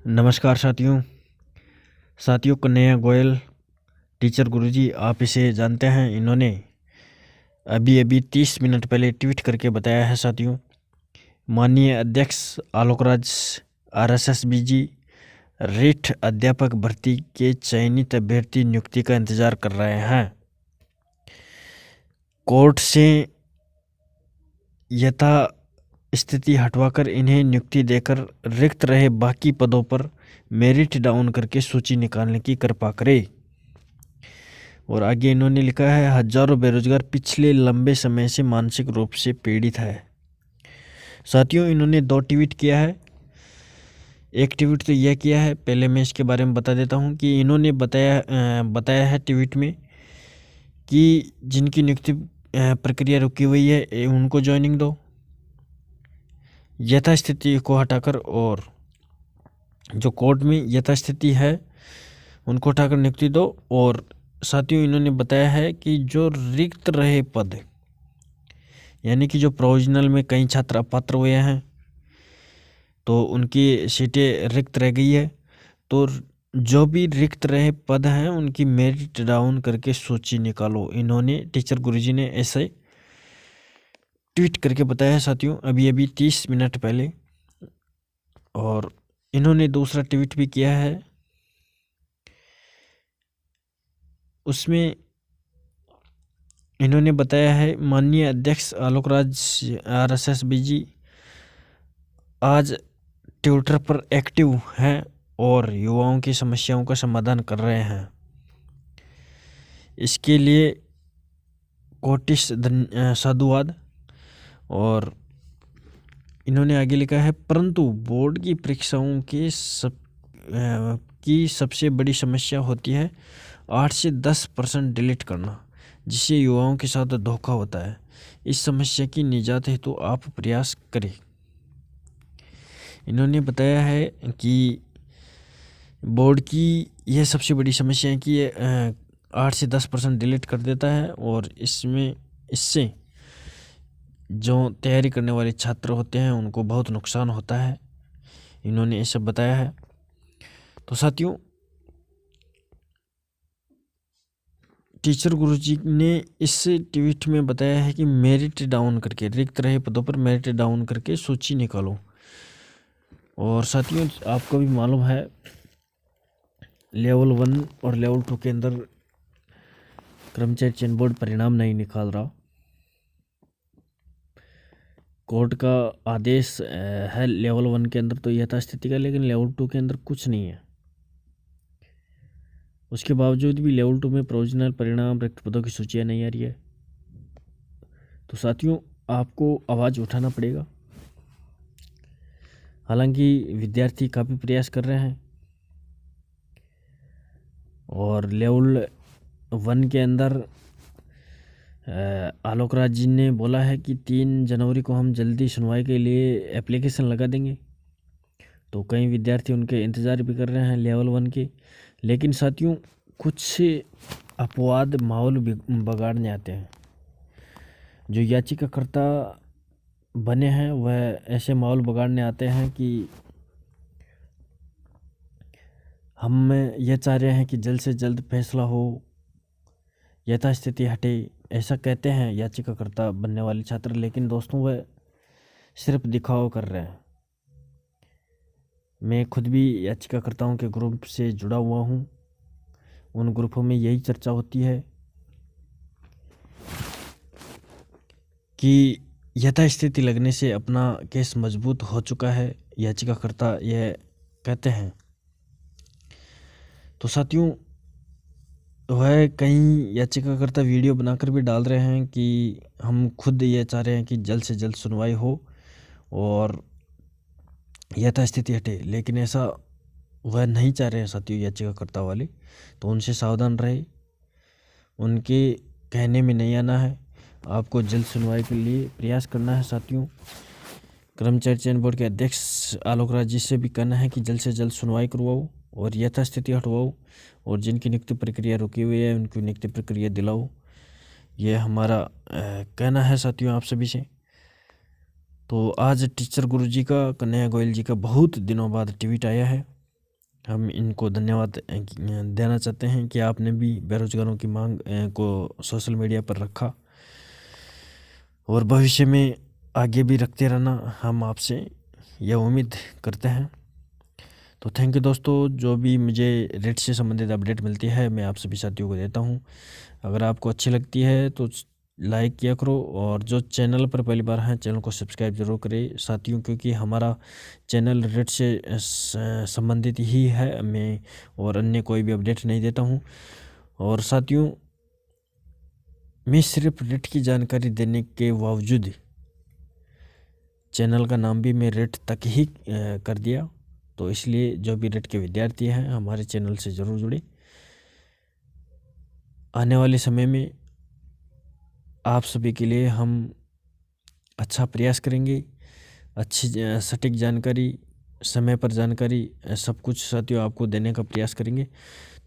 नमस्कार साथियों कन्हैया गोयल टीचर गुरुजी, आप इसे जानते हैं। इन्होंने अभी 30 मिनट पहले ट्वीट करके बताया है साथियों, माननीय अध्यक्ष आलोक राज आरएसएस बीजी रिट अध्यापक भर्ती के चयनित अभ्यर्थी नियुक्ति का इंतजार कर रहे हैं। कोर्ट से यथा स्थिति हटवाकर इन्हें नियुक्ति देकर रिक्त रहे बाकी पदों पर मेरिट डाउन करके सूची निकालने की कृपा करे। और आगे इन्होंने लिखा है, हजारों बेरोजगार पिछले लंबे समय से मानसिक रूप से पीड़ित है। साथियों, इन्होंने 2 ट्वीट किया है। एक ट्वीट तो यह किया है, पहले मैं इसके बारे में बता देता हूं कि इन्होंने बताया है ट्वीट में कि जिनकी नियुक्ति प्रक्रिया रुकी हुई है उनको ज्वाइनिंग दो, यथास्थिति को हटाकर, और जो कोर्ट में यथास्थिति है उनको हटाकर नियुक्ति दो। और साथियों, इन्होंने बताया है कि जो रिक्त रहे पद, यानी कि जो प्रोविजनल में कई छात्र अपात्र हुए हैं तो उनकी सीटें रिक्त रह गई है, तो जो भी रिक्त रहे पद हैं उनकी मेरिट डाउन करके सूची निकालो। इन्होंने टीचर गुरुजी ने ऐसे ट्वीट करके बताया है साथियों, अभी 30 मिनट पहले। और इन्होंने दूसरा ट्वीट भी किया है, उसमें इन्होंने बताया है, माननीय अध्यक्ष आलोक राज आरएसएस बीजी आज ट्विटर पर एक्टिव हैं और युवाओं की समस्याओं का समाधान कर रहे हैं। इसके लिए कोटि साधुवाद। और इन्होंने आगे लिखा है, परंतु बोर्ड की परीक्षाओं की सबसे बड़ी समस्या होती है 8 से 10% डिलीट करना, जिससे युवाओं के साथ धोखा होता है। इस समस्या की निजात हेतु तो आप प्रयास करें। इन्होंने बताया है कि बोर्ड की यह सबसे बड़ी समस्या है कि 8 से 10% डिलीट कर देता है, और इससे जो तैयारी करने वाले छात्र होते हैं उनको बहुत नुकसान होता है। इन्होंने ये सब बताया है। तो साथियों, टीचर गुरुजी ने इस ट्वीट में बताया है कि मेरिट डाउन करके, रिक्त रहे पदों पर मेरिट डाउन करके सूची निकालो। और साथियों, आपको भी मालूम है, लेवल 1 और लेवल 2 के अंदर कर्मचारी चयन बोर्ड परिणाम नहीं निकाल रहा। कोर्ट का आदेश है लेवल 1 के अंदर तो यथास्थिति का, लेकिन लेवल 2 के अंदर कुछ नहीं है। उसके बावजूद भी लेवल 2 में प्रोविजनल परिणाम, रिक्त पदों की सूचियाँ नहीं आ रही है। तो साथियों, आपको आवाज़ उठाना पड़ेगा। हालांकि विद्यार्थी काफ़ी प्रयास कर रहे हैं, और लेवल 1 के अंदर आलोक राज जी ने बोला है कि 3 जनवरी को हम जल्दी सुनवाई के लिए एप्लीकेशन लगा देंगे। तो कई विद्यार्थी उनके इंतज़ार भी कर रहे हैं लेवल 1 के। लेकिन साथियों, कुछ अपवाद माहौल बिगाड़ने आते हैं। जो याचिकाकर्ता बने हैं वह ऐसे माहौल बिगाड़ने आते हैं कि हम ये चाह रहे हैं कि जल्द से जल्द फैसला हो, यथास्थिति हटे, ऐसा कहते हैं याचिकाकर्ता बनने वाले छात्र। लेकिन दोस्तों, वह सिर्फ दिखावा कर रहे हैं। मैं खुद भी याचिकाकर्ताओं के ग्रुप से जुड़ा हुआ हूँ। उन ग्रुपों में यही चर्चा होती है कि यथास्थिति लगने से अपना केस मजबूत हो चुका है, याचिकाकर्ता यह कहते हैं। तो साथियों, वह कई याचिकाकर्ता वीडियो बनाकर भी डाल रहे हैं कि हम खुद ये चाह रहे हैं कि जल्द से जल्द सुनवाई हो और यथास्थिति हटे, लेकिन ऐसा वह नहीं चाह रहे हैं साथियों याचिकाकर्ता वाले। तो उनसे सावधान रहे, उनके कहने में नहीं आना है, आपको जल्द सुनवाई के लिए प्रयास करना है। साथियों, कर्मचारी चयन बोर्ड के अध्यक्ष आलोक राज जी से भी कहना है कि जल्द से जल्द सुनवाई करवाओ और यथास्थिति हटवाओ, और जिनकी नियुक्ति प्रक्रिया रुकी हुई है उनकी नियुक्ति प्रक्रिया दिलाओ। ये हमारा कहना है साथियों आप सभी से। तो आज टीचर गुरुजी का, कन्हैया गोयल जी का बहुत दिनों बाद ट्वीट आया है। हम इनको धन्यवाद देना चाहते हैं कि आपने भी बेरोजगारों की मांग को सोशल मीडिया पर रखा और भविष्य में आगे भी रखते रहना, हम आपसे यह उम्मीद करते हैं। तो थैंक यू दोस्तों, जो भी मुझे रेट से संबंधित अपडेट मिलती है मैं आप सभी साथियों को देता हूँ। अगर आपको अच्छी लगती है तो लाइक किया करो, और जो चैनल पर पहली बार हैं चैनल को सब्सक्राइब जरूर करें साथियों, क्योंकि हमारा चैनल रेट से संबंधित ही है, मैं और अन्य कोई भी अपडेट नहीं देता हूँ। और साथियों, मैं सिर्फ रेट की जानकारी देने के बावजूद चैनल का नाम भी मैं रेट तक ही कर दिया, तो इसलिए जो भी रेट के विद्यार्थी हैं हमारे चैनल से ज़रूर जुड़े। आने वाले समय में आप सभी के लिए हम अच्छा प्रयास करेंगे, अच्छी सटीक जानकारी, समय पर जानकारी, सब कुछ साथियों आपको देने का प्रयास करेंगे।